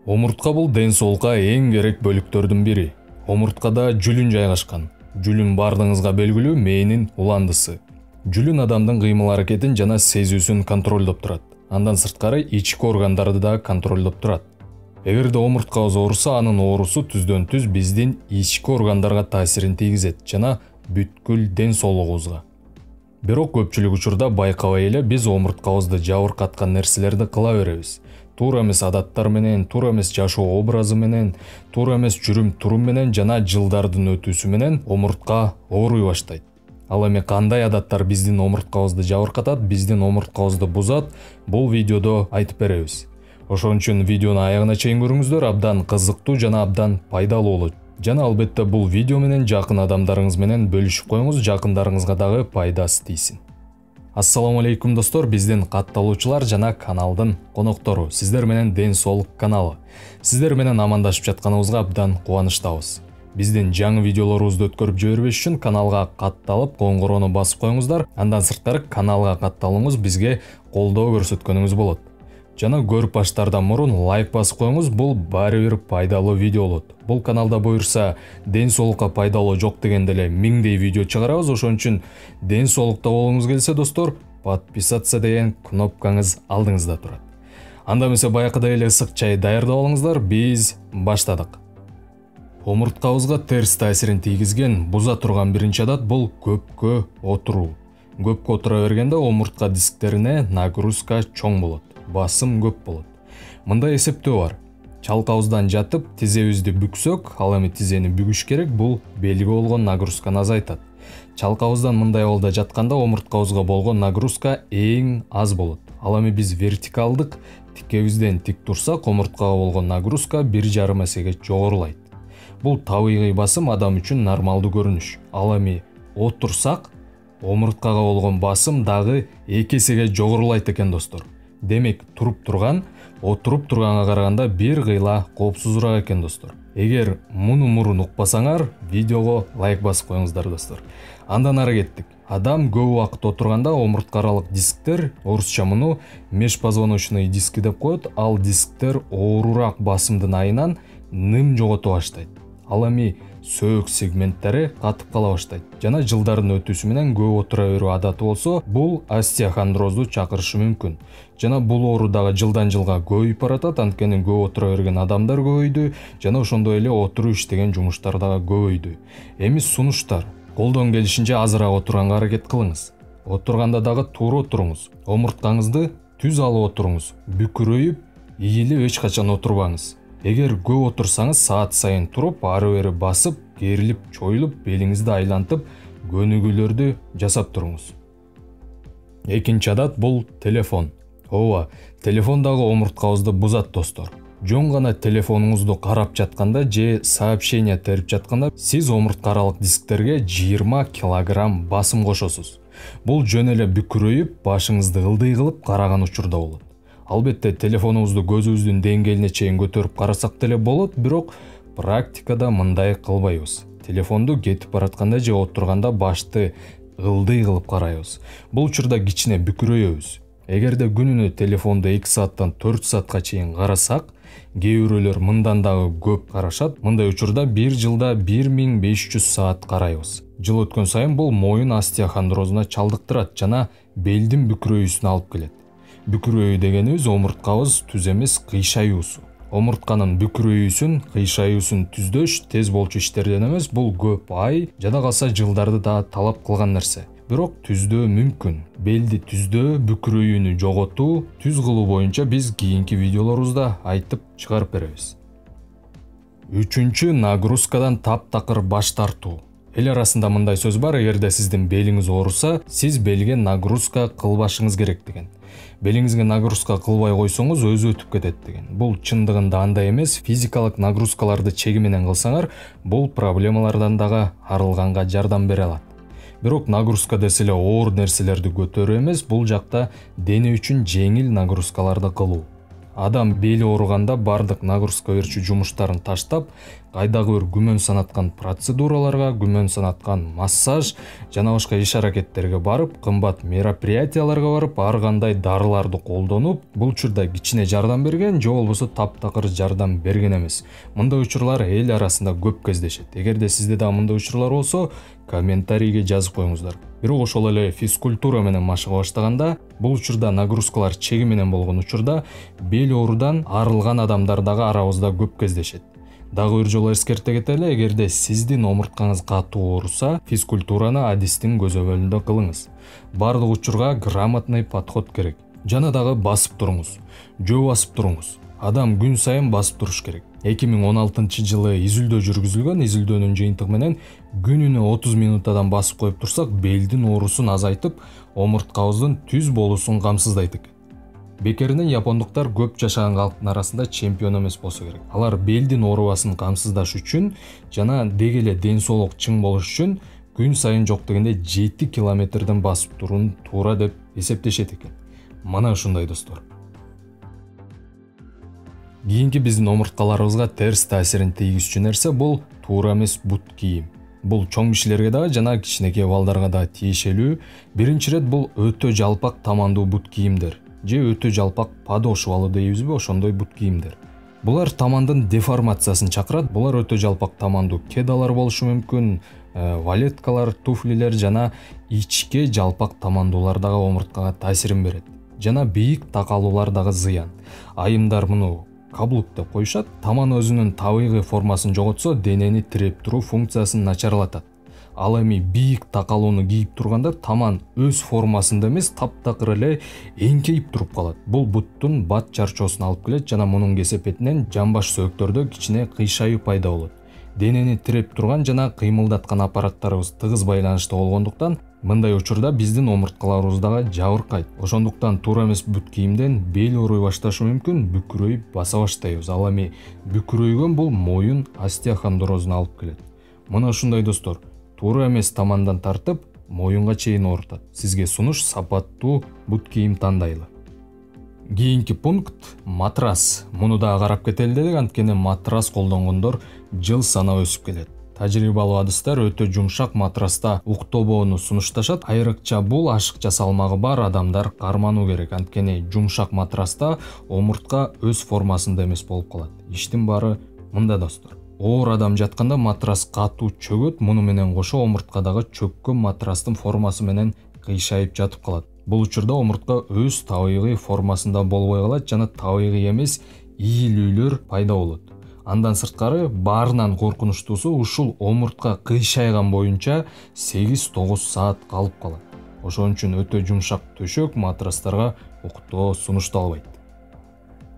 Омуртка бул ден соолукка эң керек бөлүктөрдүн бири. Омурткада жүлүн жайгашкан. Жүлүн бардыгыңызга белгилүү мээнин уландысы. Жүлүн адамдын кыймыл аракетин жана сезүүсүн контролдоп турат. Андан сырткары ички органдарды да контролдоп турат. Эгерде омурткабыз ооруса, анын оорусу түздөн түз биздин ички органдарга таасирин тийгизет жана бүткүл ден соолугубузга. Бирок көпчүлүк учурда байкабай эле биз омурткабызды жабыркаткан нерселерди кыла беребиз. Туура эмес адаттар менен, туура эмес жашоо образы менен, туура эмес жүрүм-турум менен жана жылдардын өтүүсү менен омуртка ооруй баштайт. Ал эми кандай адаттар биздин омурткабызды жабыркатат, биздин омурткабызды бузат, бул видеодо айтып беребиз. Ошон үчүн видеону аягына чейин көрүңүздөр, абдан кызыктуу жана абдан пайдалуу болот. Жана албетте бул видео менен жакын адамдарыңыз менен бөлүшүп коюңуз, жакындарыңызга дагы пайдасы тийсин. Ассаламу алейкум достор, биздин катталуучулар жана каналдын коноктору. Сиздер менен Ден соолук каналы. Сиздер менен амандашып жатканыбызга абдан кубанычтабыз. Биздин жаңы видеолорубузду өткөрүп жибербеш үчүн каналга катталып, коңгуроonu басып коюңуздар. Андан сырткары каналга катталууңуз бизге колдоо көрсөткөнүңүз болот. Жана көрүп баштаардан мурун лайк басып коюңуз, бул баары бир пайдалуу видео болот. Бул каналда буюрса ден соолукка пайдалуу жок дегенде эле миңдей видео чыгарабыз. Ошон үчүн ден соолукта болгуңуз келсе достор, подписаться деген кнопкаңыз алдыңызда турат. Анда эмесе байкыдай эле ысык чай даярдап алыңыздар, биз баштадык. Омурткабызга терс таасирин тийгизген, буза турган биринчи адат бул көпкө отуруу. Көпкө отура бергенде омуртка дисктерине нагрузка чоң болот. Басым көп болот. Мындай эсептөө бар. Чалкабыздан жатып, тизебизди бүксөк, ал эми тизени бүгүш керек, бул белге болгон нагрузканы азайтат. Чалкабыздан мындай абалда жатканда омурткабызга болгон нагрузка эң аз болот. Ал эми биз вертикалдык тикебизден тик турсак, омурткага болгон нагрузка 1,5 эсеге жогорулайт. Бул табигый басым, адам үчүн нормалдуу көрүнүш. Ал эми отурсак, омурткага болгон басым дагы 2 эсеге жогорулайт экен достор. Демек, отуруп турганга караганда бир кыйла коопсузураак экен достор. Эгер муну мурун укпасаңар, видеого лайк басып коюңуздар достор. Андан ары кеттик. Адам көп убакыт отурганда омуртка аралык дисктер, орусча муну межпозвоночный диски деп коет, ал дисктер оорураак басымдын айынан ным жогото баштайт. Ал эми сөөк сегменттери катып кала баштайт. Жана жылдардын өтүүсү менен көп отура берүү адаты болсо, бул остеохондрозду чакырышы мүмкүн. Жана бул оору дагы жылдан жылга көбөйүп баратат, анткени көп отура берген адамдар көбөйдү, жана ошондой эле отуруп иштеген жумуштар дагы көбөйдү. Эми сунуштар. Колдон келишинче азыраак отурганга аракет кылыңыз. Отурганда дагы туура отуруңуз. Омурткаңызды түз алып отуруңуз. Бүкүрөйүп, ийилип эч качан отурбаңыз. Эгер көп отурсаңыз, саат сайын туруп, ары бери басып, керилип, чоюлуп, белиңизди айлантып, көнүгүүлөрдү жасап туруңуз. Экинчи адат бул телефон. Ооба, телефон дагы омурткабызды бузат достор. Жөн гана телефонуңузду карап жатканда же сообщение терип жатканда, сиз омуртка аралык дисктерге 20 килограмм басым кошосуз. Бул жөн эле бүкүрөйүп, башыңызды ылдый кылып караган учурда болот. Албетте телефонубузду көзүбүздүн деңгээлине чейин көтөрүп карасак деле болот, бирок практикада мындай кылбайбыз. Телефонду кетип баратканда же отурганда башты ылдый кылып карайбыз. Бул учурда кичине бүкүрөйбүз. Эгерде күнүнө телефонду 2 сааттан 4 саатка чейин карасак, кээ бирөөлөр мындан дагы көп карашат. Мындай учурда бир жылда 1500 саат карайбыз. Жыл өткөн сайын бул моюн остеохондрозуна чалдыктырат жана белдин бүкүрөйүүсүнө алып келет. Бүкүрөйүү дегенибиз омурткабыз түз эмес, кыйшаюусу. Омуртканын бүкүрөйүүсүн, кыйшаюусун түздөш тез болчу иштерден эмес, бул көп ай жада калса жылдарды да талап кылган нерсе. Бирок түздөө мүмкүн. Белди түздөө, бүкүрөүүнү жоготуу, түз кылуу боюнча биз кийинки видеолорубузда айтып чыгарып беребиз. Үчүнчү, нагрузкадан таптакыр баш тартуу. Эл арасында мындай сөз бар, эгерде сиздин белиңиз ооруса, сиз белге нагрузка кылбашыңыз керек деген. Белиңизге нагрузка кылбай койсоңуз өзү өтүп кетет деген. Бул чындыгында андай эмес. Физикалык нагрузкаларды чеги менен кылсаңар, бул проблемалардан дагы арылганга жардам бере алат. Бирок нагрузка десе эле оор нерселерди көтөрүү эмес, бул жакта дене үчүн жеңил нагрузкаларды кылуу. Адам бели ооруганда бардык нагрузка берчү жумуштарын таштап, кайдагы бир күмөн санаткан процедураларга, күмөн санаткан массаж жана башка иш аракеттерге барып, кымбат мероприятияларга барып, ар кандай дарыларды колдонуп, бул учурда кичине жардам берген же болбосо таптакыр жардам берген эмес. Мындай учурлар эл арасында көп кездешет. Эгерде сизде да мындай учурлар болсо, комментарийге жазып коюңуздар. Бирок ошол эле физкультура менен машыга баштаганда, бул учурда нагрузкалар чеги менен болгон учурда бел оорудан арылган адамдар дагы арабызда көп кездешет. Дагы бир жолу эскерте кетели, эгерде сиздин омурткаңыз катуу ооруса, физкультураны адистин көзөмөлүндө кылыңыз. Бардык учурга грамотный подход керек. Жана дагы басып туруңуз. Жөө басып туруңуз. Адам күн сайын басып туруш керек. 2016-жылы изилдөө жүргүзүлгөн, изилдөөнүн жыйынтыгы менен күнүнө 30 минуттадан басып коюп турсак, белдин оорусун азайтып, омурткабыздын түз болуусун камсыздайт экен. Бекеринен япондуктар көп жашаган калктын арасында чемпион эмес болсо керек. Алар белдин оорубасын камсыздаш үчүн жана деги эле ден соолук чың болуш үчүн күн сайын жок дегенде 7 километрден басып турууну туура деп эсептешет экен. Мына ушундай достор. Кийинки биздин омурткаларыбызга терс таасирин тийгизчү нерсе бул туура эмес бут кийим. Бул чоң кишилерге дагы жана кичинекей балдарга да тиешелүү. Биринчи ирет бул өтө жалпак тамандуу бут кийимдер же өтө жалпак подошвалуу дейбизби, ошондой бут кийимдер. Булар тамандын деформациясын чакырат. Булар өтө жалпак тамандуу кедалар болушу мүмкүн, валеткалар, туфлилер жана ичке жалпак тамандуулар дагы омурткага таасирин берет. Жана бийик такалуулар дагы зыян. Айымдар муну каблук деп коюшат. Таман өзүнүн табигый формасын жоготсо, денени тиреп туруу функциясын начарлатат. Ал эми бийик такалууну кийип турганда таман өз формасында эмес, таптакыр эле эңкейип туруп калат. Бул буттун бат чарчоосуна алып келет жана мунун кесепетинен жамбаш сөөктөрдө кичине кыйшайуу пайда болот. Денени тиреп турган жана кыймылдаткан аппараттарыбыз тыгыз байланышта болгондуктан, мындай учурда биздин омурткаларыбыз дагы жабыркайт. Ошондуктан туура эмес бут кийимден бел ооруй башташы мүмкүн, бүкүрөйүп баса баштайбыз. Ал эми бүкүрөйгөн бул моюн остеохондрозуна алып келет. Мына ушундай достор, туура эмес тамандан тартып, моюнга чейин оорутат. Сизге сунуш сапаттуу бут кийим тандайлы. Кийинки пункт матрас. Муну да карап кетели дедик, анткени матрас колдонгондор жыл санап өсүп келет. Тажрыйбалуу адыстар өтө жумшак матраста уктообоону сунушташат. Айрыкча бул ашыкча салмагы бар адамдар кармануу керек, анткени жумшак матраста омуртка өз формасында эмес болуп калат. Иштин баары мында достор. Оор адам жатканда матрас катуу чөгөт, муну менен кошо омурткадагы чөккөн матрастын формасы менен кыйшайып жатып калат. Бул учурда омуртка өз табигый формасында болбой калат жана табигый эмес ийилүүлөр пайда болот. Андан сырткары баарынан коркунучтуусу ушул омуртка кыйшайган боюнча 8-9 саат калып калат. Ошон үчүн өтө жумшак төшөк матрастарга уктоо сунушталбайт.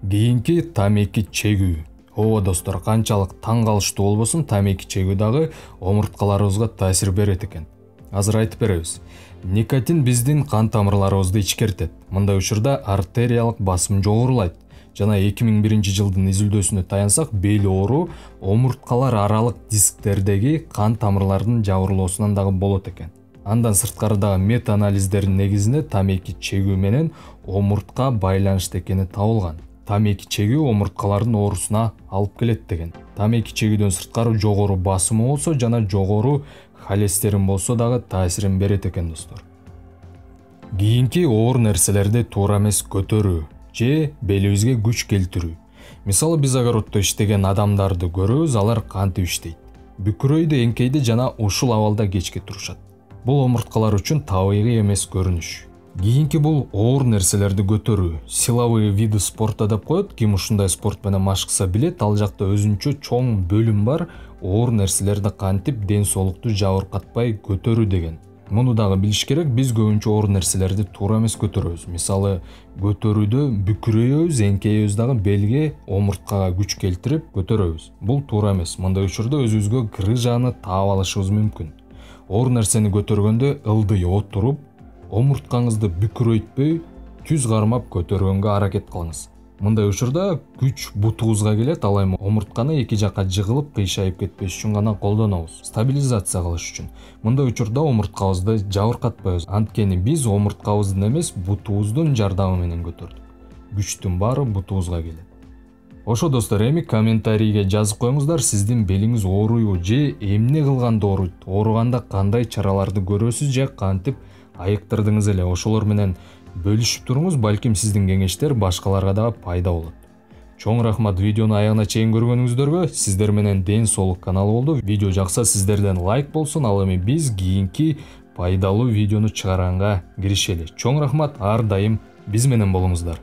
Кийинки тамеки чегүү. Ооба достор, канчалык таң калыштуу болбосун, тамеки чегүү дагы омурткаларыбызга таасир берет экен. Азыр айтып беребиз. Никотин биздин кан тамырларыбызды ичкертет. Мындай учурда артериялык басым жогорулайт. Жана 2001 жылдын изилдөөсүнө таянсак, бел оору омурткалар аралык дисктердеги кан тамырлардын жабырылуусунан дагы болот экен. Андан сырткары дагы мета-анализдердин негизинде тамеки чегүү менен омуртка байланышты экени табылган. Тамеки чегүү омурткалардын оорусуна алып келет деген. Тамеки чегүүдөн сырткары жогору басымы болсо жана жогору холестерин болсо дагы таасирин берет экен достор. Кийинки оор нерселерди туура эмес көтөрүү же белибизге күч келтирүү. Мисалы биз огороддо иштеген адамдарды көрөбүз, алар кантип иштейт. Бүкүрөйдү, эңкейди жана ушул абалда кечке турушат. Бул омурткалар үчүн табигый эмес көрүнүш. Кийинки бул оор нерселерди көтөрүү. Силовые виды спорта деп коет. Ким ушундай спорт менен машыкса билет, ал жакта өзүнчө чоң бөлүм бар. Оор нерселерди кантип ден соолукту жабыркатпай көтөрүү деген. Муну дагы билиш керек, биз көбүнчө оор нерселерди туура эмес көтөрөбүз. Мисалы, көтөрүүдө бүкүрөйбүз, эңкейбиз дагы белге, омурткага күч келтирип көтөрөбүз. Бул туура эмес. Мындай учурда өзүбүзгө грыжаны таап алышыбыз мүмкүн. Оор нерсени көтөргөндө ылдый отуруп, омурткаңызды бүкүрөйтпөй, түз кармап көтөргөнгө аракет кылыңыз. Мындай учурда күч бутубузга келет, ал эми омуртканы эки жакка жыгылып, кыйшайып кетпеш үчүн гана колдонобуз. Стабилизация кылыш үчүн. Мындай учурда омурткабызды жабыркатпайбыз. Анткени биз омурткабыздын эмес, бутубуздун жардамы менен көтөрдүк. Күчтүн баары бутубузга келет. Ошо достор, эми комментарийге жазып коюңуздар, сиздин белиңиз ооруйбу же эмне кылганда ооруйт, ооруганда кандай чараларды көрөсүз же кантип айыктырдыңыз эле, ошолор менен бөлүшүп туруңуз, балким сиздин кеңештер башкаларга дагы пайда болот. Чоң рахмат видеону аягына чейин көргөнүңүздөргө. Сиздер менен Ден Соолук каналы болду. Видео жакса сиздерден лайк болсун. Ал эми биз кийинки пайдалуу видеону чыгаранга киришели. Чоң рахмат, ар дайым биз менен болуңуздар.